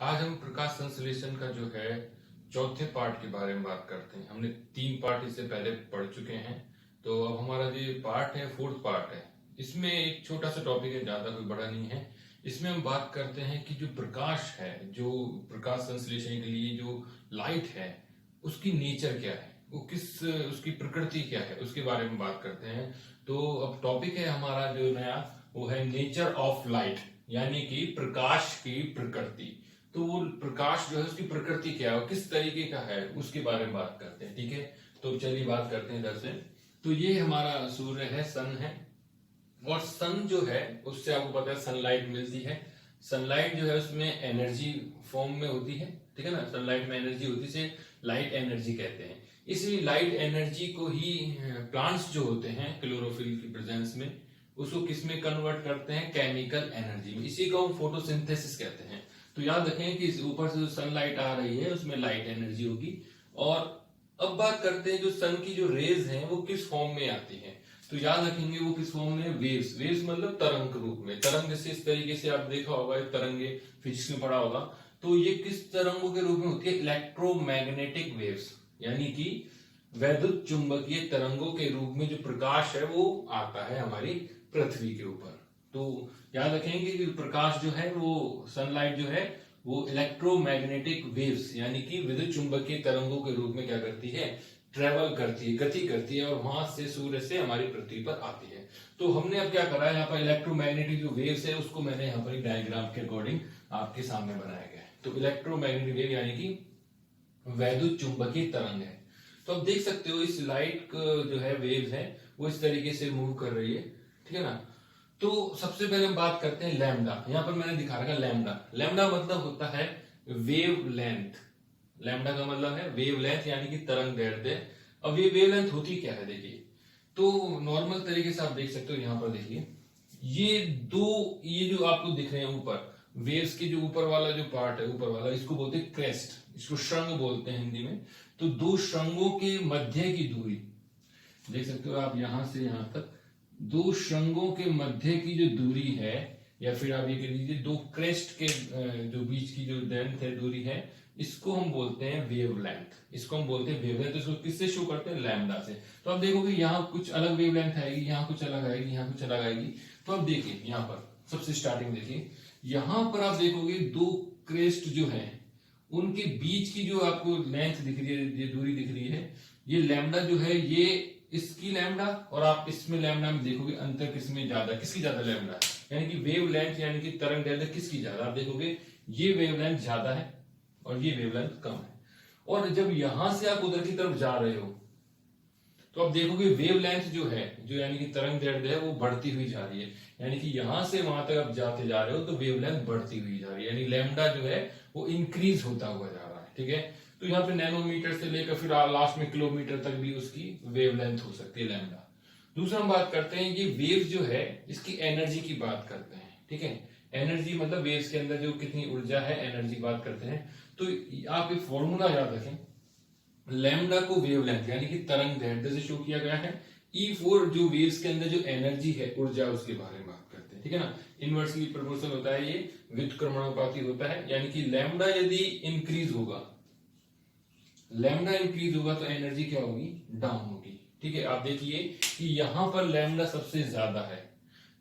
आज हम प्रकाश संश्लेषण का जो है चौथे पार्ट के बारे में बात करते हैं। हमने 3 पार्ट इससे पहले पढ़ चुके हैं, तो अब हमारा जो पार्ट है फोर्थ पार्ट है। इसमें एक छोटा सा टॉपिक है, ज्यादा कोई बड़ा नहीं है। इसमें हम बात करते हैं कि जो प्रकाश है, जो प्रकाश संश्लेषण के लिए जो लाइट है, उसकी नेचर क्या है, वो किस उसकी प्रकृति क्या है, उसके बारे में बात करते हैं। तो अब टॉपिक है हमारा जो नया, वो है नेचर ऑफ लाइट, यानी कि प्रकाश की प्रकृति। तो वो प्रकाश जो है उसकी प्रकृति क्या है, किस तरीके का है, उसके बारे में बात करते हैं। ठीक है, तो चलिए बात करते हैं इधर से। तो ये हमारा सूर्य है, सन है, और सन जो है उससे आपको पता है सनलाइट मिलती है। सनलाइट जो है उसमें एनर्जी फॉर्म में होती है, ठीक है ना। सनलाइट में एनर्जी होती है, लाइट एनर्जी कहते हैं। इसलिए लाइट एनर्जी को ही प्लांट्स जो होते हैं क्लोरोफिल की प्रेजेंस में उसको किस में कन्वर्ट करते हैं, केमिकल एनर्जी में। इसी को हम फोटोसिंथेसिस कहते हैं। तो याद रखें कि ऊपर से जो सनलाइट आ रही है उसमें लाइट एनर्जी होगी। और अब बात करते हैं जो सन की जो रेज हैं वो किस फॉर्म में आती हैं। तो याद रखेंगे वो किस फॉर्म में, वेव्स। वेव्स मतलब तरंग के रूप में। तरंग जैसे इस तरीके से आप देखा होगा, तरंगे फिजिक्स में पढ़ा होगा। तो ये किस तरंगों के रूप में होती है, इलेक्ट्रोमैग्नेटिक वेव्स, यानी कि वैद्युत चुंबकीय तरंगों के रूप में जो प्रकाश है वो आता है हमारी पृथ्वी के ऊपर। तो याद रखेंगे कि प्रकाश जो है वो, सनलाइट जो है वो इलेक्ट्रोमैग्नेटिक वेव्स यानी कि विद्युत चुंबकीय तरंगों के रूप में क्या करती है, ट्रेवल करती है, गति करती है, और वहां से सूर्य से हमारी पृथ्वी पर आती है। तो हमने अब क्या करा है, यहाँ पर इलेक्ट्रोमैग्नेटिक जो वेव्स है उसको मैंने यहाँ पर डायग्राम के अकॉर्डिंग आपके सामने बनाया गया है। तो इलेक्ट्रोमैग्नेटिक वेव यानी कि वैद्युत चुंबकीय तरंग है। तो आप देख सकते हो इस लाइट जो है वेव्स है वो इस तरीके से मूव कर रही है, ठीक है ना। तो सबसे पहले हम बात करते हैं लैम्डा। यहाँ पर मैंने दिखा रखा लैम्डा। लैम्डा मतलब होता है वेव लेंथ। लैम्डा का मतलब है वेव लेंथ यानी कि तरंग दैर्ध्य। अब ये वेव लेंथ होती क्या है, देखिए। तो नॉर्मल तरीके से आप देख सकते हो, यहाँ पर देखिए ये जो आपको दिख रहे हैं ऊपर, वेव्स के जो ऊपर वाला जो पार्ट है, ऊपर वाला, इसको बोलते हैं क्रेस्ट, इसको श्रृंग बोलते हैं हिंदी में। तो दो श्रृंगों के मध्य की दूरी देख सकते हो आप, यहां से यहां तक दो श्रृंगों के मध्य की जो दूरी है, या फिर आप ये कह लीजिए दो क्रेस्ट के जो बीच की जो लेंथ है, दूरी है, इसको हम बोलते हैं वेवलेंथ। इसको हम बोलते हैं वेवलेंथ। इसको किससे शो करते हैं, लैम्डा से। तो आप देखोगे यहाँ कुछ अलग वेवलेंथ आएगी, यहाँ कुछ अलग आएगी, यहाँ कुछ अलग आएगी। तो अब देखिए यहाँ पर सबसे स्टार्टिंग देखिए, यहां पर आप देखोगे दो क्रेस्ट जो है उनके बीच की जो आपको लेंथ दिख रही है, ये दूरी दिख रही है, ये लैम्डा जो है, ये इसकी लैम्डा, और आप इसमें लैम्डा में देखोगे अंतर किसमें ज्यादा, किसकी ज्यादा लैम्डा है, यानी कि वेव लेंथ यानी कि तरंग दैर्ध्य किसकी ज्यादा। आप देखोगे ये वेव लेंथ ज्यादा है और ये वेव लेंथ कम है। और जब यहां से आप उधर की तरफ जा रहे हो तो आप देखोगे वेव लेंथ जो है, जो यानी कि तरंग दैर्ध्य है, वो बढ़ती हुई जा रही है। यानी कि यहां से वहां तक आप जाते जा रहे हो तो वेव लेंथ बढ़ती हुई जा रही है, यानी लैम्डा जो है वो इंक्रीज होता हुआ जा रहा है, ठीक है। तो यहाँ पे नैनोमीटर से लेकर फिर लास्ट में किलोमीटर तक भी उसकी वेव लेंथ हो सकती है, लैम्डा। दूसरा हम बात करते हैं ये वेव जो है इसकी एनर्जी की बात करते हैं, ठीक है। एनर्जी मतलब वेव्स के अंदर जो कितनी ऊर्जा है, एनर्जी बात करते हैं। तो आप एक फॉर्मूला याद रखें, लैम्डा को वेवलेंथ यानी कि तरंग दैर्ध्य से शो किया गया है। E4 जो वेव्स के अंदर जो एनर्जी है, ऊर्जा, उसके बारे में बात करते हैं, ठीक है ना। इनवर्सली प्रोपोर्शनल होता है, ये व्युत्क्रमणानुपाती होता है, यानी कि लैम्डा यदि इंक्रीज होगा, लैम्डा इंक्रीज होगा तो एनर्जी क्या होगी, डाउन होगी, ठीक है। आप देखिए कि यहां पर लैम्डा सबसे ज्यादा है,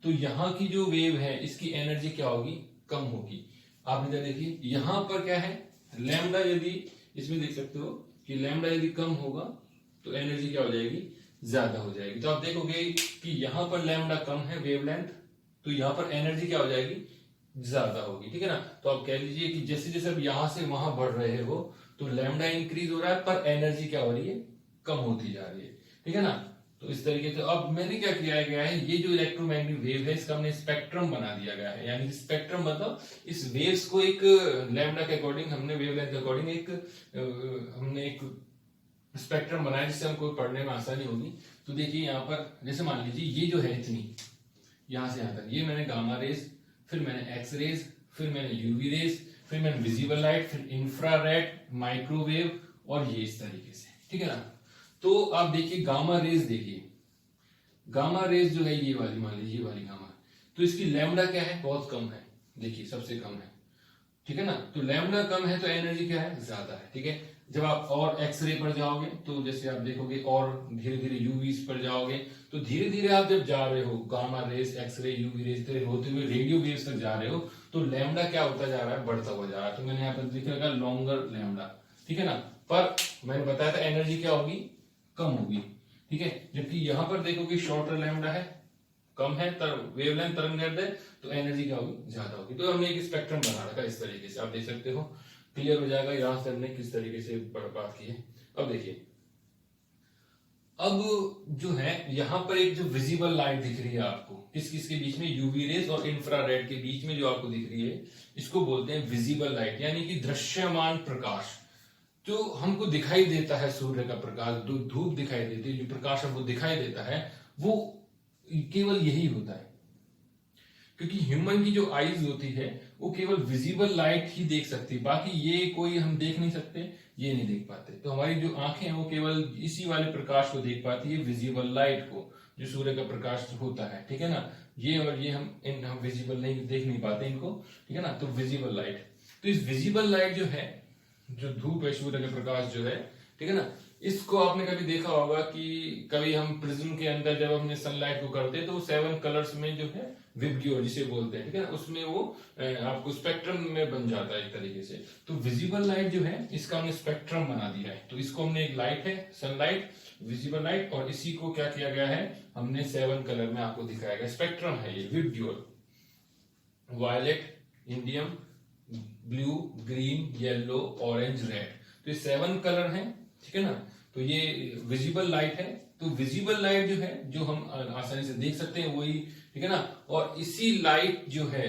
तो यहां की जो वेव है इसकी एनर्जी क्या होगी, कम होगी। आप इधर देखिए यहां पर क्या है, लैम्डा यदि, इसमें देख सकते हो कि लैम्डा यदि कम होगा तो एनर्जी क्या हो जाएगी, ज्यादा हो जाएगी। तो आप देखोगे कि यहां पर लैम्डा कम है वेवलेंथ, तो यहां पर एनर्जी क्या हो जाएगी, ज्यादा होगी, ठीक है ना। तो आप कह लीजिए कि जैसे जैसे आप यहां से वहां बढ़ रहे हो तो लैम्डा इंक्रीज हो रहा है पर एनर्जी क्या हो रही है, कम होती जा रही है, ठीक है ना। तो इस तरीके से अब मैंने क्या किया गया है, ये जो इलेक्ट्रोमैग्नेटिक वेव है इसका हमने स्पेक्ट्रम बना दिया गया है। यानी स्पेक्ट्रम मतलब इस वेव्स को एक लैम्डा के अकॉर्डिंग हमने, वेवलेंथ के अकॉर्डिंग हमने एक स्पेक्ट्रम बनाया जिससे हमको पढ़ने में आसानी होगी। तो देखिए यहाँ पर जैसे मान लीजिए ये जो है इतनी, यहां से यहां तक, ये मैंने गामा रेज, फिर मैंने एक्स रेज, फिर मैंने यूवी रेज, फिर मैंने विजिबल लाइट, फिर इंफ्रारेड, माइक्रोवेव, और ये इस तरीके से, ठीक है ना। तो आप देखिए गामा रेज, देखिए गामा रेज जो है ये वाली, मान लीजिए ये वाली गामा, तो इसकी लैम्डा क्या है, बहुत कम है, देखिए सबसे कम है। ठीक है ना। तो लैम्डा कम है तो एनर्जी क्या है, ज्यादा है। ठीक है, जब आप और एक्सरे पर जाओगे तो जैसे आप देखोगे और धीरे धीरे यूवीज पर जाओगे, तो धीरे धीरे आप जब जा रहे हो gamma rays, x-ray, UV rays होते हुए रेडियो वेव्स तक जा रहे हो, तो लैम्डा क्या होता जा रहा है, बढ़ता हुआ जा रहा है। तो मैंने यहाँ पर लिख रखा लॉन्गर लैम्डा। ठीक है ना, पर मैंने बताया था एनर्जी क्या होगी, कम होगी। ठीक है, जबकि यहां पर देखोगे शॉर्टर लैम्डा है, कम है वेवलेंथ तरंगदैर्ध्य, तो एनर्जी क्या होगी, ज्यादा होगी। तो हमने एक स्पेक्ट्रम बना रखा इस तरीके से, आप देख सकते हो, क्लियर हो जाएगा यहां से हमने किस तरीके से बात की है। अब देखिए, अब जो है यहां पर एक जो विजिबल लाइट दिख रही है आपको, किस किस के बीच में, यूवी रेस और इंफ्रारेड के बीच में जो आपको दिख रही है, इसको बोलते हैं विजिबल लाइट, यानी कि दृश्यमान प्रकाश। जो हमको दिखाई देता है सूर्य का प्रकाश, धूप दिखाई देती है, जो प्रकाश हमको दिखाई देता है, वो केवल यही होता है। क्योंकि ह्यूमन की जो आईज होती है वो केवल विजिबल लाइट ही देख सकती है, बाकी ये कोई हम देख नहीं सकते, ये नहीं देख पाते। तो हमारी जो आंखें हैं वो केवल इसी वाले प्रकाश को देख पाती है, विजिबल लाइट को, जो सूर्य का प्रकाश होता है। ठीक है ना, ये और ये हम विजिबल नहीं देख नहीं पाते इनको। ठीक है ना, तो विजिबल लाइट, तो इस विजिबल लाइट जो है, जो धूप है, सूर्य का प्रकाश जो है, ठीक है ना, इसको आपने कभी देखा होगा कि कभी हम प्रिज्म के अंदर जब हमने सनलाइट को करते हैं तो 7 कलर्स में जो है विबग्योर जिसे बोलते हैं, ठीक है ना, उसमें वो आपको स्पेक्ट्रम में बन जाता है एक तरीके से। तो विजिबल लाइट जो है इसका हमने स्पेक्ट्रम बना दिया है। तो इसको हमने, एक लाइट है सनलाइट, विजिबल लाइट, और इसी को क्या किया गया है, हमने 7 कलर में आपको दिखाया गया, स्पेक्ट्रम है ये VIBGYOR, violet, indium, blue, green, yellow, orange, red. तो ये 7 कलर हैं। ठीक है ना, तो ये विजिबल लाइट है। तो विजिबल लाइट जो है, जो हम आसानी से देख सकते हैं वही, ठीक है ना, और इसी लाइट जो है,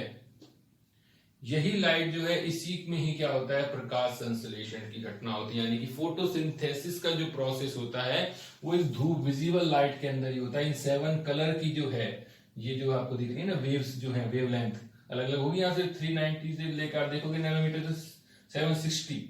यही लाइट जो है, इसी में ही क्या होता है, प्रकाश संश्लेषण की घटना होती है, यानी कि फोटोसिंथेसिस का जो प्रोसेस होता है वो इस धूप विजिबल लाइट के अंदर ही होता है। इन 7 कलर की जो है, ये जो आपको दिख रही है ना वेव्स जो है, वेवलेंथ अलग अलग होगी, यहां से 390 से लेकर देखोगे नैनोमीटर से 760,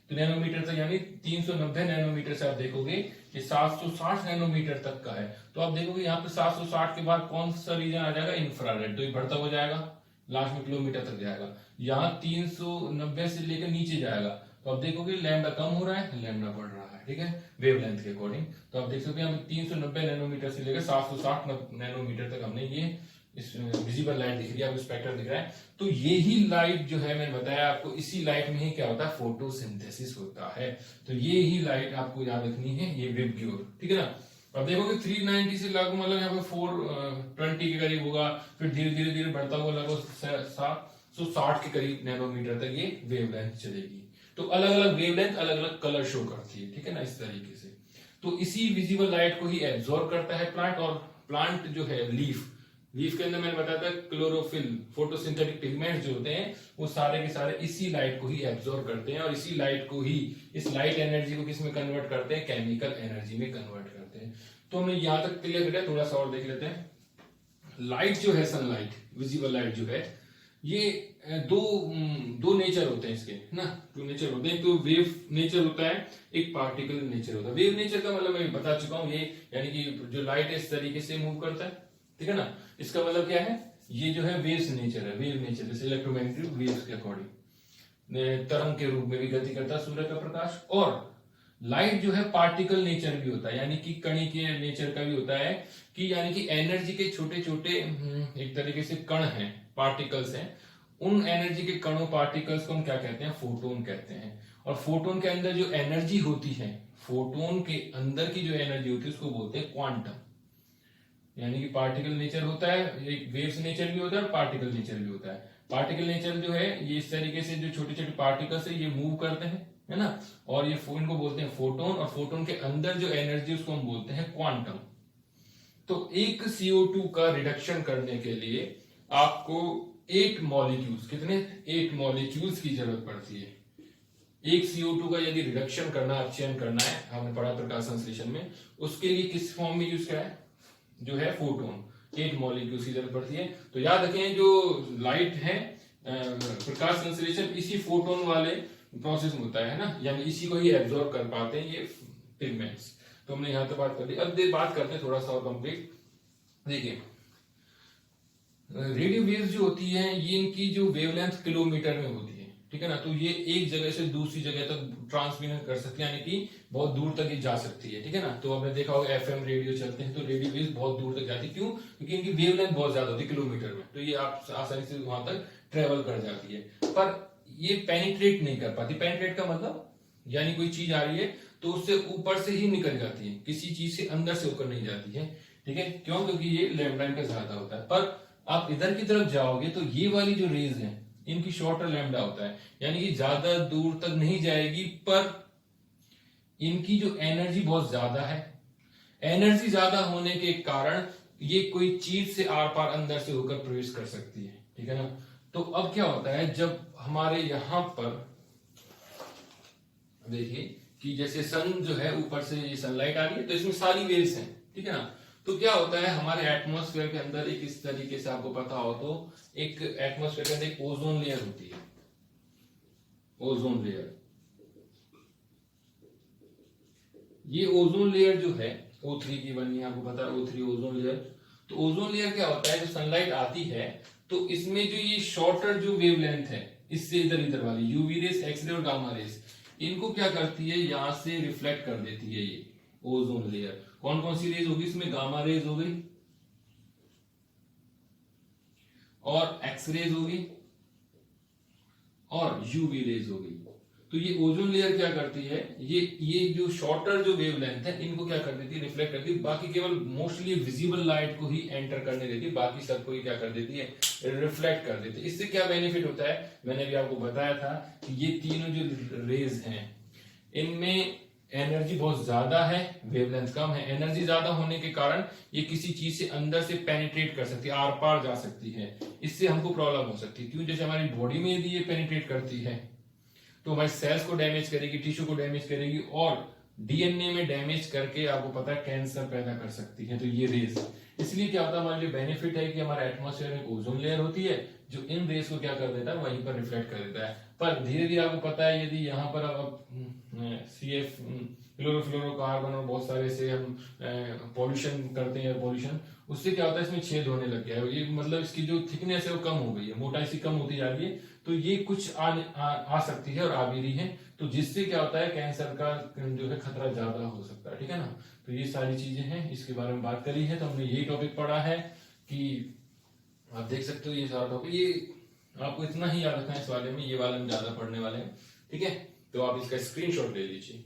तो नैनोमीटर तक, यानी 390 नैनोमीटर से आप देखोगे ये 760 नैनोमीटर तक का है। तो आप देखोगे यहाँ पे 760 के बाद कौन सा रीजन आ जाएगा, इंफ्रारेड, तो ये बढ़ता हो जाएगा, लास्ट में किलोमीटर तक जाएगा। यहाँ 390 से लेकर नीचे जाएगा, तो आप देखोगे लैम्डा कम हो रहा है, लैम्डा बढ़ रहा है। ठीक है, वेवलेंथ के अकॉर्डिंग। तो आप देख सकते हैं 390 नैनोमीटर से लेकर 760 नैनोमीटर तक हमने ये इस विजिबल लाइट दिख रही है, आपको स्पेक्ट्रम दिख रहा है। तो यही लाइट जो है, मैंने बताया आपको, इसी लाइट में ही क्या होता है, फोटोसिंथेसिस होता है। तो ये ही लाइट आपको याद रखनी है, ये विबग्योर। ठीक है ना, अब देखोगे 390 से लागू, मतलब यहाँ पे 420 के करीब होगा, फिर धीरे धीरे धीरे बढ़ता हुआ लगभग 760 के करीब नैनोमीटर तक ये वेवलेंथ चलेगी। तो अलग अलग वेवलेंथ अलग अलग कलर शो करती है। ठीक है ना, इस तरीके से। तो इसी विजिबल लाइट को ही एब्जॉर्ब करता है प्लांट, और प्लांट जो है लीफ के अंदर मैंने बताया था क्लोरोफिल, फोटोसिंथेटिक पिगमेंट्स जो होते हैं वो सारे के सारे इसी लाइट को ही एब्जॉर्ब करते हैं, और इसी लाइट को ही, इस लाइट एनर्जी को किस में कन्वर्ट करते हैं, केमिकल एनर्जी में कन्वर्ट करते हैं। तो हमने यहां तक क्लियर किया, थोड़ा सा और देख लेते हैं। लाइट जो है, सनलाइट, विजिबल लाइट जो है, ये दो नेचर होते हैं इसके, है ना, 2 नेचर होते हैं। तो वेव नेचर होता है, एक पार्टिकल नेचर होता है। वेव नेचर का मतलब मैं बता चुका हूं, ये यानी कि जो लाइट है इस तरीके से मूव करता है। ठीक है ना, इसका मतलब क्या है, ये जो है वेव्स नेचर है, वेव नेचर, जैसे इलेक्ट्रोमैग्नेटिक वेव्स के अकॉर्डिंग तरंग के रूप में भी गति करता है सूर्य का प्रकाश। और लाइट जो है पार्टिकल नेचर भी होता है, यानी कि कण के नेचर का भी होता है, कि यानी कि एनर्जी के छोटे छोटे एक तरीके से कण हैं, पार्टिकल्स हैं, उन एनर्जी के कणों, पार्टिकल्स को हम क्या कहते हैं, फोटोन कहते हैं। और फोटोन के अंदर जो एनर्जी होती है, फोटोन के अंदर की जो एनर्जी होती है उसको बोलते हैं क्वांटम। यानी कि पार्टिकल नेचर होता है, एक वेव्स नेचर भी होता है और पार्टिकल नेचर भी होता है। पार्टिकल नेचर जो है, ये इस तरीके से जो छोटे छोटे पार्टिकल्स है ये मूव करते हैं, है ना, और ये इनको बोलते हैं फोटोन, और फोटोन के अंदर जो एनर्जी उसको हम बोलते हैं क्वांटम। तो एक CO2 का रिडक्शन करने के लिए आपको 8 मॉलिक्यूल्स, कितने, 8 मॉलिक्यूल्स की जरूरत पड़ती है। एक CO2 का यदि रिडक्शन करना, अपचयन करना है, हमने पढ़ा प्रकाश संश्लेषण में, उसके लिए किस फॉर्म में यूज किया है, जो है फोटोन, 8 मॉलिक्यूल्स की जरूरत पड़ती है। तो याद रखें, जो लाइट है, प्रकाश संश्लेषण इसी फोटोन वाले प्रोसेस में होता है ना, यानी इसी को ही एब्जॉर्ब कर पाते हैं ये पिगमेंट्स। तो हमने यहां तक बात कर ली। अब बात करते हैं थोड़ा सा और कंप्लीट। देखिए, रेडियो वेव्स जो होती है ये इनकी जो वेवलेंथ किलोमीटर में होती है, ठीक है ना। तो ये एक जगह से दूसरी जगह तक ट्रांसमिट कर सकती है, यानी कि बहुत दूर तक ये जा सकती है, ठीक है ना। तो आपने देखा होगा एफएम रेडियो चलते हैं तो रेडियो वेव्स बहुत दूर तक जाती है, क्यों? क्योंकि इनकी वेवलेंथ बहुत ज्यादा होती है किलोमीटर में, तो ये आप आसानी से वहां तक ट्रेवल कर जाती है। पर ये पेनिट्रेट नहीं कर पाती। पेनिट्रेट का मतलब यानी कोई चीज आ रही है तो उससे ऊपर से ही निकल जाती है, किसी चीज से अंदर से होकर नहीं जाती है, ठीक है। क्यों? क्योंकि ये लैम्ब्डा इनका ज्यादा होता है। पर आप इधर की तरफ जाओगे तो ये वाली जो रेज है इनकी शॉर्टर लैम्ब्डा होता है, यानी कि ज्यादा दूर तक नहीं जाएगी, पर इनकी जो एनर्जी बहुत ज्यादा है। एनर्जी ज्यादा होने के कारण ये कोई चीज से आर पार अंदर से होकर प्रवेश कर सकती है, ठीक है ना। तो अब क्या होता है, जब हमारे यहां पर देखिए कि जैसे सन जो है ऊपर से ये सनलाइट आ रही है तो इसमें सारी वेव्स हैं, ठीक है ना। तो क्या होता है हमारे एटमॉस्फेयर के अंदर एक इस तरीके से आपको पता हो तो एक एटमॉस्फेयर के अंदर एक ओजोन लेयर होती है। ओजोन लेयर, ये ओजोन लेयर जो है O3 की बनी है, आपको पता है O3 ओजोन लेयर। तो ओजोन लेयर क्या होता है, जब सनलाइट आती है तो इसमें जो ये शॉर्टर जो वेवलेंथ है इससे इधर इधर वाली यूवी रेस, एक्सरे और गामा रेस, इनको क्या करती है यहां से रिफ्लेक्ट कर देती है ये ओजोन लेयर। कौन कौन सी रेज होगी इसमें? गामा रेज हो गई और एक्सरेज होगी और यूवी रेज हो गई। तो ये ओजोन लेयर क्या करती है, ये जो शॉर्टर जो वेवलेंथ है इनको क्या कर देती है? रिफ्लेक्ट करती है। बाकी केवल मोस्टली विजिबल लाइट को ही एंटर करने देती है, बाकी सबको ही क्या कर देती है? रिफ्लेक्ट कर देती है। इससे क्या बेनिफिट होता है, मैंने भी आपको बताया था कि ये तीनों जो रेज हैं इनमें एनर्जी बहुत ज्यादा है, वेवलेंथ कम है। एनर्जी ज्यादा होने के कारण ये किसी चीज से अंदर से पेनिट्रेट कर सकती है, आर पार जा सकती है। इससे हमको प्रॉब्लम हो सकती है। क्यों? जैसे हमारी बॉडी में यदि ये पेनिट्रेट करती है तो हमारे सेल्स को डैमेज करेगी, टिश्यू को डैमेज करेगी और डीएनए में डैमेज करके आपको पता है कैंसर पैदा कर सकती है। तो ये रेस, इसलिए क्या होता है हमारे लिए बेनिफिट है कि हमारे एटमॉस्फेयर में ओजोन लेयर होती है जो इन रेस को क्या कर देता है, वहीं पर रिफ्लेक्ट कर देता है। पर धीरे धीरे आपको पता है यदि यहाँ पर अब CF क्लोरोफ्लोरोकार्बन और बहुत सारे से हम पॉल्यूशन करते हैं, पॉल्यूशन, उससे क्या होता है इसमें छेद होने लग गया है। ये मतलब इसकी जो थिकनेस है वो कम हो गई है, मोटाई सी कम होती जा रही है। तो ये कुछ आ सकती है और आ भी रही है, तो जिससे क्या होता है कैंसर का जो है खतरा ज्यादा हो सकता है, ठीक है ना। तो ये सारी चीजें हैं, इसके बारे में बात करी है। तो हमने यही टॉपिक पढ़ा है कि आप देख सकते हो ये सारा टॉपिक, ये आपको इतना ही याद रखना है इस वाले में, ये वाले में ज्यादा पढ़ने वाले हैं, ठीक है। तो आप इसका स्क्रीनशॉट ले लीजिए।